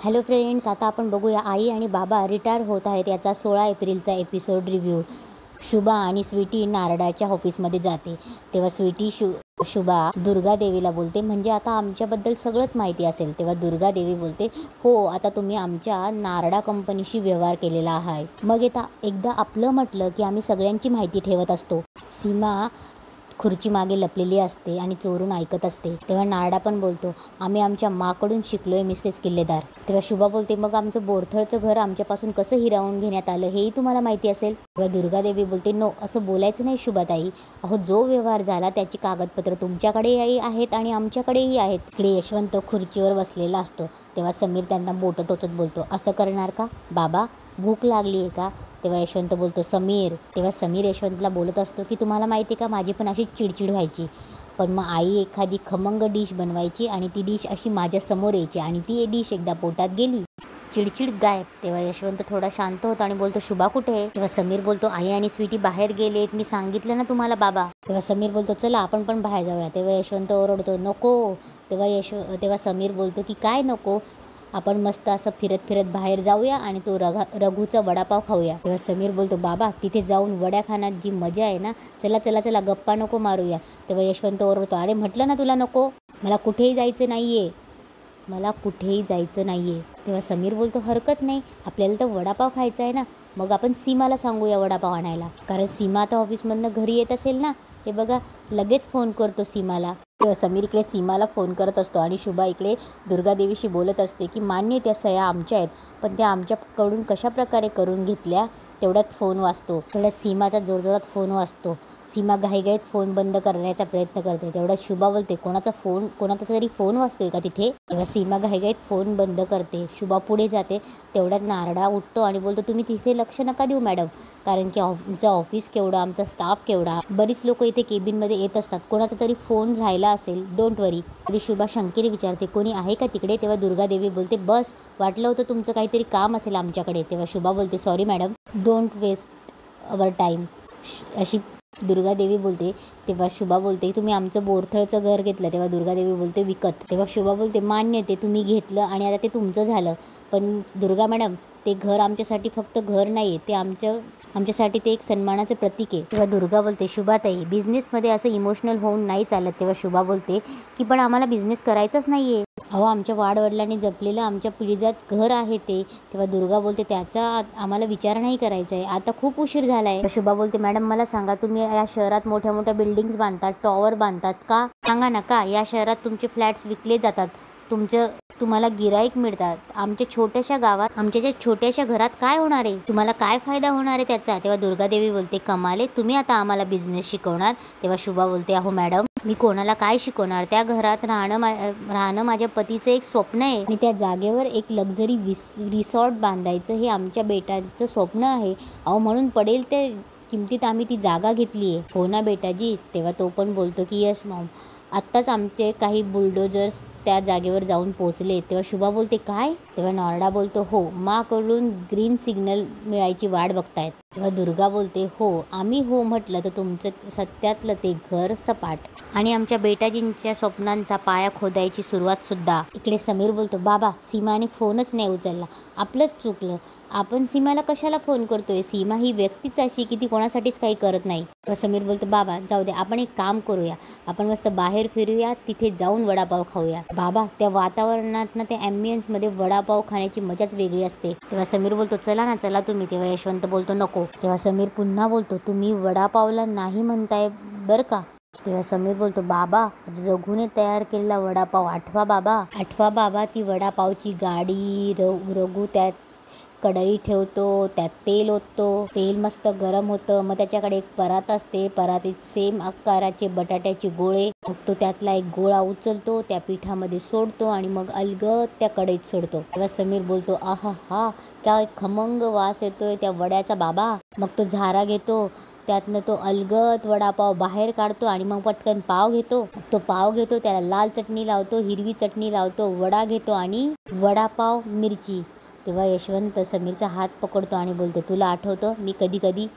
Hello friends, आता आपण बघूया आई आणि बाबा रिटायर होत आहेत याचा 16 एप्रिलचा एपिसोड रिव्ह्यू. शुभा आणि स्वीटी नारडाच्या ऑफिसमध्ये जाते तेव्हा स्वीटी शुभा दुर्गा देवीला बोलते, म्हणजे आता आमच्याबद्दल सगळंच माहिती असेल. तेव्हा दुर्गा देवी बोलते, हो, आता तुम्ही आमच्या नारडा कंपनीशी व्यवहार केलेला आहे. मग एकदा आपलं म्हटलं की आम्ही सगळ्यांची माहिती ठेवत असतो. सीमा खुर्ची मागे लपलेली असते आणि चोरून ऐकत असते. तेव्हा नारडा पण बोलतो, आम्ही आमच्या माकडून शिकलोय मिसेस किल्लेदार. तेव्हा शुभा बोलते, मग आमचं बोरथळचं घर आमच्यापासून कसं हिरावून घेण्यात आलं हेही तुम्हाला माहिती असेल. तेव्हा दुर्गादेवी बोलते, नो, असं बोलायचं नाही शुभाताई. अहो, जो व्यवहार झाला त्याची कागदपत्र तुमच्याकडेही आहेत आणि आमच्याकडेही आहेत. इकडे यशवंत खुर्चीवर बसलेला असतो. तेव्हा समीर त्यांना बोटं टोचत बोलतो, असं करणार का बाबा? भूक लागली आहे का? तेव्हा यशवंत बोलतो, समीर. तेव्हा समीर यशवंतला बोलत असतो की तुम्हाला माहिती आहे का, माझी पण अशी चिडचिड व्हायची, पण मग आई एखादी खमंग डिश बनवायची आणि ती डिश अशी माझ्या समोर यायची आणि ती डिश एकदा पोटात गेली, चिडचिड गायब. तेव्हा यशवंत थोडा शांत होतो आणि बोलतो, शुभा कुठे आहे? तेव्हा समीर बोलतो, आई आणि स्वीटी बाहेर गेलेत, मी सांगितलं ना तुम्हाला बाबा. तेव्हा समीर बोलतो, चला आपण पण बाहेर जाऊया. तेव्हा यशवंत ओरडतो, नको. तेव्हा समीर बोलतो की काय नको, आपण मस्त असं फिरत फिरत बाहेर जाऊया आणि तो रघूचा वडापाव खाऊया. तेव्हा समीर बोलतो, बाबा तिथे जाऊन वड्या खाण्यात जी मजा आहे ना, चला चला चला, गप्पा नको मारूया. तेव्हा यशवंत ओरडतो, अरे म्हटलं ना तुला नको, मला कुठेही जायचं नाहीये, मला कुठेही जायचं नाहीये. तेव्हा समीर बोलतो, हरकत नाही, आपल्याला तर वडापाव खायचा आहे ना, मग आपण सीमाला सांगूया वडापाव आणायला, कारण सीमा आता ऑफिसमधनं घरी येत असेल ना. हे बघा, लगेच फोन करतो सीमाला. तेव्हा समीर इकडे सीमाला फोन करत असतो आणि शुभा इकडे दुर्गादेवीशी बोलत असते की मान्य त्या सह्या आमच्या आहेत, पण त्या आमच्याकडून कशा प्रकारे करून घेतल्या. तेवढ्यात फोन वाजतो. तेवढ्यात सीमाचा जोरजोरात फोन वाजतो. सीमा घाईघाईत फोन बंद करण्याचा प्रयत्न करते. तेवढ्यात शुभा बोलते, कोणाचा तरी फोन वाजतोय का तिथे? तेव्हा सीमा घाईघाईत फोन बंद करते. शुभा पुढे जाते. तेवढ्यात नारडा उठतो आणि बोलतो, तुम्ही तिथे लक्ष नका देऊ मॅडम, कारण की आमचं ऑफिस केवढं, आमचा स्टाफ केवढा, बरीच लोक इथे केबिनमध्ये येत असतात, कोणाचा तरी फोन राहिला असेल, डोंट वरी. तरी शुभा शंकेने विचारते, कोणी आहे का तिकडे? तेव्हा दुर्गादेवी बोलते, बस, वाटलं होतं तुमचं काहीतरी काम असेल आमच्याकडे. तेव्हा शुभा बोलते, sorry madam, don't waste our time, अशी दुर्गादेवी बोलते. तेव्हा शुभा बोलते, तुम्ही आमचं बोरथळचं घर घेतलं. तेव्हा दुर्गादेवी बोलते, विकत. तेव्हा शुभा बोलते, मान्य, ते तुम्ही घेतलं आणि आता ते तुमचं झालं, पण दुर्गा मॅडम, ते घर आमच्यासाठी फक्त घर नाही आहे, ते आमच्यासाठी ते एक सन्मानाचं प्रतीक आहे. तेव्हा दुर्गा बोलते, शुभाताई, बिझनेसमध्ये असं इमोशनल होऊन नाही चालत. तेव्हा शुभा बोलते की पण आम्हाला बिझनेस करायचाच नाही आहे, अहो, आमच्या वाडवडिलांनी जपलेलं आमच्या पिढीजात घर आहे ते. तेव्हा दुर्गा बोलते, त्याचा आम्हाला विचार नाही करायचा आहे, आता खूप उशीर झाला आहे. शुभा बोलते, मॅडम मला सांगा, तुम्ही या शहरात मोठ्या मोठ्या बिल्डिंग्स बांधतात, टॉवर बांधतात का? सांगा ना, का या शहरात तुमचे फ्लॅट्स विकले जातात, तुम्हाला गिराईक मिळतात, आमच्या छोट्याशा गावात, आमच्या छोट्याशा घरात काय होणार आहे? तुम्हाला काय फायदा होणार आहे त्याचा? तेव्हा दुर्गादेवी बोलते, कमाले, तुम्ही आता आम्हाला बिझनेस शिकवणार? तेव्हा शुभा बोलते, अहो मॅडम, मी कोणाला काय शिकवणार, त्या घरात राहणं माझ्या पतीचं एक स्वप्न आहे आणि त्या जागेवर एक लक्झरी रिसॉर्ट बांधायचं हे आमच्या बेटाचं स्वप्न आहे, अहो म्हणून पडेल त्या किमतीत आम्ही ती जागा घेतली आहे. हो ना बेटाजी? तेव्हा तो पण बोलतो की येस मॉम, आत्ताच आमचे काही बुलडोजर्स त्या जागेवर जाऊन पोहोचले. तेव्हा शुभा बोलते, काय? तेव्हा नारडा बोलतो, हो, माकडून ग्रीन सिग्नल मिळायची वाट बघतायत. तेव्हा दुर्गा बोलते, हो, आम्ही हो म्हटलं तर तुमचं सत्यातलं ते घर सपाट आणि आमच्या बेटाजींच्या स्वप्नांचा पाया खोदायची सुरुवात सुद्धा. इकडे समीर बोलतो, बाबा, सीमाने फोनच नाही उचलला, आपलंच चुकलं, आपण सीमाला कशाला फोन करतोय? सीमा ही व्यक्तीच अशी की ती कोणासाठीच काही करत नाही. तेव्हा समीर बोलतो, बाबा जाऊ दे, आपण एक काम करूया, आपण मस्त बाहेर फिरूया, तिथे जाऊन वडापाव खाऊया. बाबा, त्या वातावरणात ना, त्या ॲम्बियन्समध्ये वडापाव खाण्याची मजाच वेगळी असते. तेव्हा समीर बोलतो, चला ना, चला तुम्ही. तेव्हा यशवंत बोलतो, नको. तेव्हा समीर पुन्हा बोलतो, तुम्ही वडापावला नाही म्हणताय बरं का? तेव्हा समीर बोलतो, बाबा, रघुने तयार केलेला वडापाव आठवा बाबा, ती वडापावची गाडी, रघु त्यात कढई ठेवतो, त्यात तेल ओततो, तेल मस्त गरम होतं, मग त्याच्याकडे एक परात असते, परातीत सेम आकाराचे बटाट्याचे गोळे, मग तो त्यातला एक गोळा उचलतो, त्या पिठामध्ये सोडतो आणि मग अलगद त्या कढईत सोडतो. तेव्हा समीर बोलतो, आहा हा, काय खमंग वास येतोय त्या वड्याचा बाबा. मग तो झारा घेतो, त्यातनं तो अलगद वडापाव बाहेर काढतो आणि मग पटकन पाव घेतो. तो पाव घेतो, त्याला लाल चटणी लावतो, हिरवी चटणी लावतो, वडा घेतो आणि वडापाव मिरची, तेव्हा यशवंत समीरचा हात पकडतो आणि बोलतो, तुला आठवतं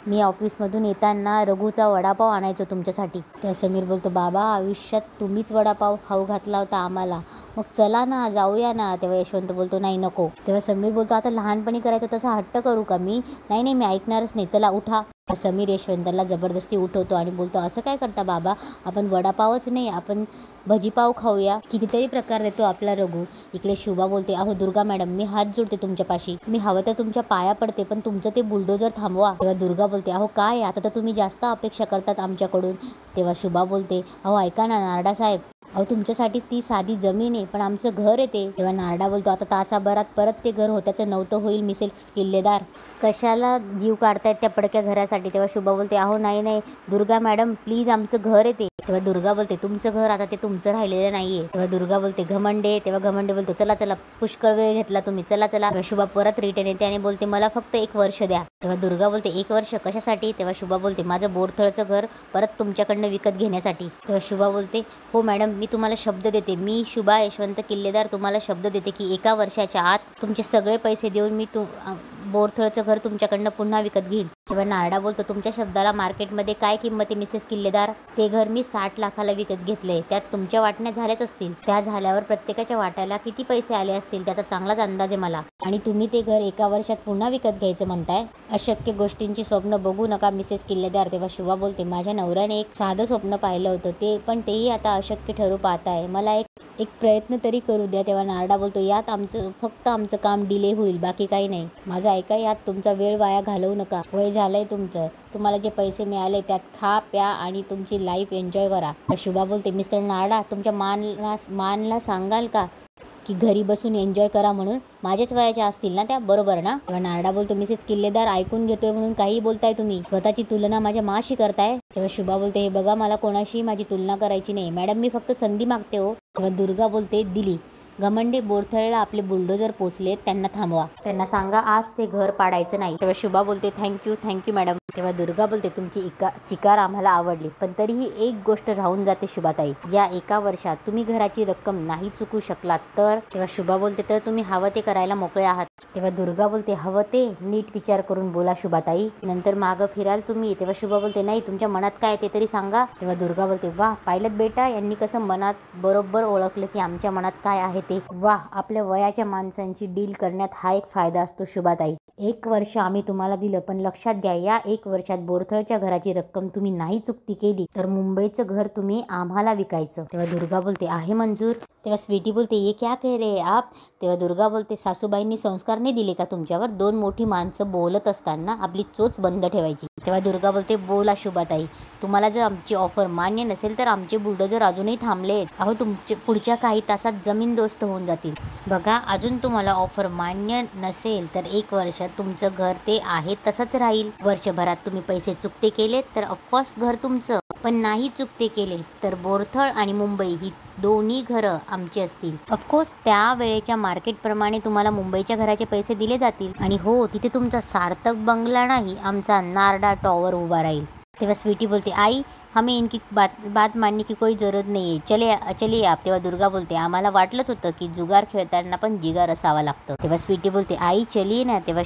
मी ऑफिसमधून येताना रघुचा वडापाव आणायचो तुमच्यासाठी. तेव्हा समीर बोलतो, बाबा आयुष्यात तुम्हीच वडापाव खाऊ घातला होता आम्हाला, मग चला ना जाऊया ना. तेव्हा यशवंत बोलतो, नाही नको. तेव्हा समीर बोलतो, आता लहानपणी करायचो तसा हट्ट करू का मी? नाही मी ऐकणारच नाही, चला उठा. समीर यशवंतला जबरदस्ती उठवतो आणि बोलतो, असं काय करता बाबा, आपण वडापावच नाही आपण भजीपाव खाऊया. कितीतरी प्रकार देतो आपला रघु. इकडे शुभा बोलते, अहो दुर्गा मॅडम मी हात जोडते तुमच्यापाशी, मी हवं तर तुमच्या पाया पडते, पण तुमचं ते बुलडोजर थांबवा. तेव्हा दुर्गा बोलते, अहो काय आता तर तुम्ही जास्त अपेक्षा करतात आमच्याकडून. तेव्हा शुभा बोलते, अहो ऐका ना नारडा साहेब, अहो तुमच्यासाठी ती साधी जमीन आहे पण आमचं घर आहे ते. तेव्हा नारडा बोलतो, आता तासाभरात परत ते घर होत्याचं नव्हतं होईल मिसेस किल्लेदार, कशाला जीव काढतायत त्या पडक्या घरासाठी. तेव्हा शुभा बोलते, अहो नाही दुर्गा मॅडम प्लीज आमचं घर आहे ते. तेव्हा दुर्गा बोलते, तुमचं घर आता ते तुमचं राहिलेलं नाहीये. तेव्हा दुर्गा बोलते, घमंडे. तेव्हा घमंडे बोलतो, चला पुष्कळ वेळ घेतला तुम्ही, चला. तेव्हा शुभा परत रिटर्न येते आणि बोलते, मला फक्त 1 वर्ष द्या. तेव्हा दुर्गा बोलते, 1 वर्ष कशासाठी? तेव्हा शुभा बोलते, माझं बोरथळचं घर परत तुमच्याकडनं विकत घेण्यासाठी. तेव्हा शुभा बोलते, हो मॅडम मी तुम्हाला शब्द देते, मी शुभा यशवंत किल्लेदार तुम्हाला शब्द देते की 1 वर्षाच्या आत तुमचे सगळे पैसे देऊन मी बोरथळचं घर तुमच्याकडनं पुन्हा विकत घेईल. तेव्हा नारडा बोलतो, तुमच्या शब्दाला मार्केटमध्ये काय किंमत आहे मिसेस किल्लेदार? ते घर मी 60 लाखाला विकत घेतलंय, त्यात तुमच्या वाटण्या झाल्याच असतील, त्या झाल्यावर प्रत्येकाच्या वाट्याला किती पैसे आले असतील त्याचा चांगलाच अंदाज आहे मला, आणि तुम्ही ते घर 1 वर्षात पुन्हा विकत घ्यायचं म्हणताय. अशक्य गोष्टींची स्वप्न बघू नका मिसेस किल्लेदार. तेव्हा शुभा बोलते, माझ्या नवऱ्याने एक साधं स्वप्न पाहिलं होतं पण तेही आता अशक्य ठरू पाहताय, मला एक प्रयत्न तरी करू द्या. तेव्हा नारडा बोलतो, यात फक्त आमचं काम डिले होईल, बाकी काही नाही. माझं ऐका, यात तुमचा वेळ वाया घालवू नका, वय झालंय तुमचं, तुम्हाला जे पैसे मिळाले त्यात खा प्या आणि तुमची लाईफ एन्जॉय करा. शुभा बोलते, मिस्टर नारडा तुमच्या मानला सांगाल का की घरी बसून एन्जॉय करा म्हणून, माझ्याच वयाच्या असतील ना त्या, बरोबर ना? तेव्हा नारडा बोलतो, मिसेस किल्लेदार ऐकून घेतोय म्हणून काही बोलताय तुम्ही, स्वतःची तुलना माझ्या माशी करताय. तेव्हा शुभा बोलते, हे बघा मला कोणाशी माझी तुलना करायची नाही मॅडम, मी फक्त संधी मागते हो. तेव्हा दुर्गा बोलते, दिली. घमंडे बोरथळला आपले बुलडोजर पोचलेत, त्यांना थांबवा, त्यांना सांगा आज ते घर पाडायचं नाही. तेव्हा शुभा बोलते, थँक्यू मॅडम. तेव्हा दुर्गा बोलते, तुमची चिकार आम्हाला आवडली, पण तरीही एक गोष्ट राहून जाते शुभाताई, या 1 वर्षात तुम्ही घराची रक्कम नाही चुकू शकलात तर? तेव्हा शुभा बोलते, तर तुम्ही हवं ते करायला मोकळे आहात. तेव्हा दुर्गा बोलते, हवं ते नीट विचार करून बोला शुभाताई, नंतर मागं फिराल तुम्ही. तेव्हा शुभा बोलते, नाही तुमच्या मनात काय ते तरी सांगा. तेव्हा दुर्गा बोलते, वा पाहिलं बेटा, यांनी कसं मनात बरोबर ओळखलं की आमच्या मनात काय आहे ते. वा, आपल्या वयाच्या माणसांची डील करण्यात हा एक फायदा असतो शुभाताई. 1 वर्ष आम्ही तुम्हाला दिलं, पण लक्षात घ्या या 1 वर्षात बोरथळच्या घराची रक्कम तुम्ही नाही चुकती केली तर मुंबईचं घर तुम्ही आम्हाला विकायचं. तेव्हा दुर्गा बोलते, आहे मंजूर. तेव्हा स्वीटी बोलते, ये क्या कह रहे आप? तेव्हा दुर्गा बोलते, सासूबाईंनी संस्कार नाही दिले का तुमच्यावर? 2 मोठी माणसं बोलत असताना आपली चोच बंद ठेवायची. तेव्हा दुर्गा बोलते, बोला शुभाताई, तुम्हाला जर आमची ऑफर मान्य नसेल तर आमचे बुलडोजर अजूनही थांबलेत. अहो तुमचे पुढच्या काही तासात जमीनदोस्त होऊन जातील. बघा, अजून तुम्हाला ऑफर मान्य नसेल तर 1 वर्षात तुमचं घर ते आहे तसंच राहील. वर्षभरात तुम्ही पैसे चुकते केलेत तर ऑफकोर्स घर तुमचं, पण नाही चुकते केले तर बोरथळ आणि मुंबई ही दोन्ही घरं आमची असतील. ऑफकोर्स त्या वेळेच्या मार्केटप्रमाणे तुम्हाला मुंबईच्या घराचे पैसे दिले जातील, आणि हो तिथे तुमचा सार्थक बंगला नाही, आमचा नारडा टॉवर उभा राहील. तेव्हा स्वीटी बोलते, आई हमें इनकी बात मानने की कोई जरूरत नहीं है, चलिए आप. तेव्हा दुर्गा बोलते, आम्हाला वाटलंच होतं की जुगार खेळताना पण जिगार असावा लागतं. तेव्हा स्वीटी बोलते, आई चलिए ना. तेव्हा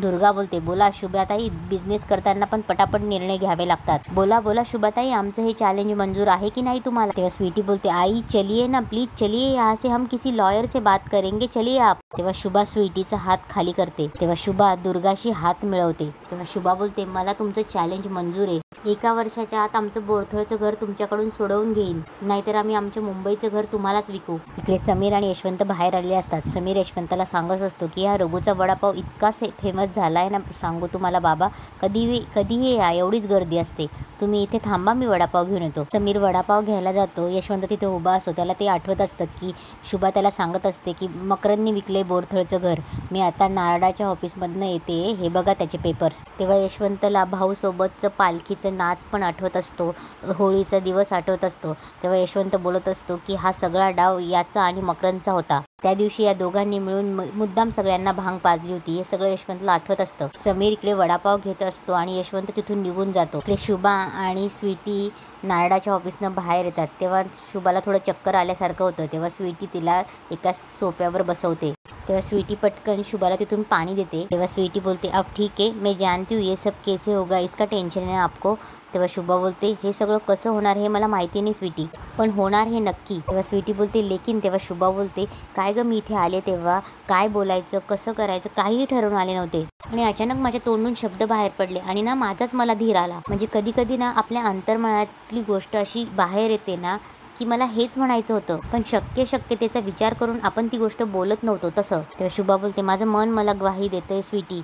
दुर्गा बोलते, बोला शुभाताई, बिझनेस करताना पण पटापट निर्णय घ्यावे लागतात. बोला शुभाताई, आमचं हे चॅलेंज मंजूर आहे की नाही तुम्हाला? तेव्हा स्वीटी बोलते, आई चलिए ना प्लीज, चलिए यहाँ से हम किसी लॉयर से बात करेंगे, चलिए आप. तेव्हा शुभा स्वीटीचा हात खाली करते. तेव्हा शुभा दुर्गाशी हात मिळवते. तेव्हा शुभा बोलते, मला तुमचं चॅलेंज मंजूर आहे. 1 वर्षाच्या आत आमचं बोरथळचं घर तुमच्याकडून सोडवून घेईन, नाहीतर आम्ही आमच्या मुंबईचं घर तुम्हालाच विकू. इकडे समीर आणि यशवंत बाहेर आले असतात. समीर यशवंतला सांगत असतो की हा रघुचा वडापाव इतका फेमस झालाय ना, सांगू तुम्हाला बाबा, कधीही या एवढीच गर्दी असते, तुम्ही इथे थांबा, मी वडापाव घेऊन येतो. समीर वडापाव घ्यायला जातो. यशवंत तिथे उभा असतो. त्याला ते आठवत असतं की शुभा त्याला सांगत असते की मकरंदनी विकले बोरथळचं घर, मी आता नारडाच्या ऑफिसमधनं येते, हे बघा त्याचे पेपर्स. तेव्हा यशवंतला भाऊसोबतचं पालखीचं नाच पण आठवत असतो, होळीचा दिवस आठवत असतो. तेव्हा यशवंत बोलत असतो की हा सगळा डाव याचा आणि मकरंदचा होता. त्या दिवशी या दोघांनी मिळून मुद्दाम सगळ्यांना भांग पाजली होती हे सगळं यशवंतला आठवत असतं. समीर इकडे वडापाव घेत असतो आणि यशवंत तिथून निघून जातो. इकडे शुभा आणि स्वीटी नारडाच्या ऑफिसनं बाहेर येतात. तेव्हा शुभाला थोडं चक्कर आल्यासारखं होतं. तेव्हा स्वीटी तिला एका सोफ्यावर बसवते. तेव्हा स्वीटी पटकन शुभाला तिथून पाणी देते. तेव्हा स्वीटी बोलते अब ठीक है, मैं जानती हूँ ये सब कैसे होगा, इसका टेन्शन है आपको. तेव्हा शुभा बोलते हे सगळं कसं होणार हे मला माहिती नाही स्वीटी, पण होणार हे नक्की. तेव्हा स्वीटी बोलते लेकिन. तेव्हा शुभा बोलते काय गं, मी इथे आले तेव्हा काय बोलायचं कसं करायचं काहीही ठरवून आले नव्हते आणि अचानक माझ्या तोंडून शब्द बाहेर पडले आणि ना माझाच मला धीर आला. म्हणजे कधी कधी ना आपल्या अंतर्मनातली गोष्ट अशी बाहेर येते ना की मला हेच म्हणायचं होतं, पण शक्यतेचा विचार करून आपण ती गोष्ट बोलत नव्हतो तसं. तेव्हा शुभा बोलते माझं मन मला ग्वाही देतंय स्वीटी,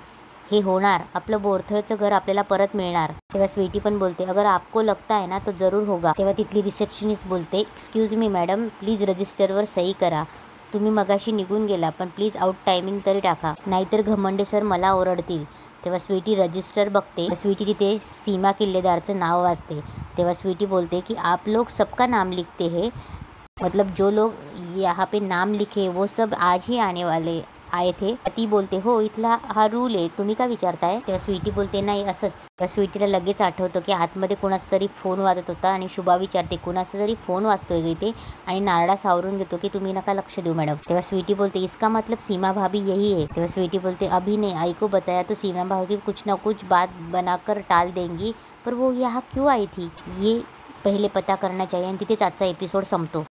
हे होणार, आपलं बोरथळचं घर आपल्याला परत मिळणार. तेव्हा स्वीटी पण बोलते अगर आपको लगता है ना तो जरूर होगा. तेव्हा तिथली रिसेप्शनिस्ट बोलते एक्सक्यूज मी मॅडम, प्लीज रजिस्टरवर सही करा. तुम्ही मगाशी निघून गेला पण प्लीज आउट टायमिंग तरी टाका, नाहीतर घमंडे सर मला ओरडतील. तेव्हा स्वीटी रजिस्टर बघते. स्वीटी तिथे सीमा किल्लेदारचं नाव वाचते. तेव्हा स्वीटी बोलते की आप लोग सबका नाम लिखते हैं, मतलब जो लोग यहाँ पे नाम लिखे वो सब आज ही आए थे. ती बोलते हो इथला हा रूल आहे, तुम्ही का विचारताय. तेव्हा स्वीटी बोलते नाही असंच. तेव्हा स्वीटीला लगेच आठवतं की आतमध्ये कोणाचा तरी फोन वाजत होता आणि शुभा विचारते कोणाचा तरी फोन वाजतोय ग इथे, आणि नारडा सावरून घेतो की तुम्ही नका लक्ष देऊ मॅडम. तेव्हा स्वीटी बोलते इसका मतलब सीमा भाभी यही है. तेव्हा स्वीटी बोलते अभी नहीं, आई को बताया तो सीमा भाभी कुछ ना कुछ बात बनाकर टाल देंगी, पर वो यहाँ क्यों आई थी ये पहिले पता करना चाहिए. आणि तिथेच आजचा एपिसोड संपतो.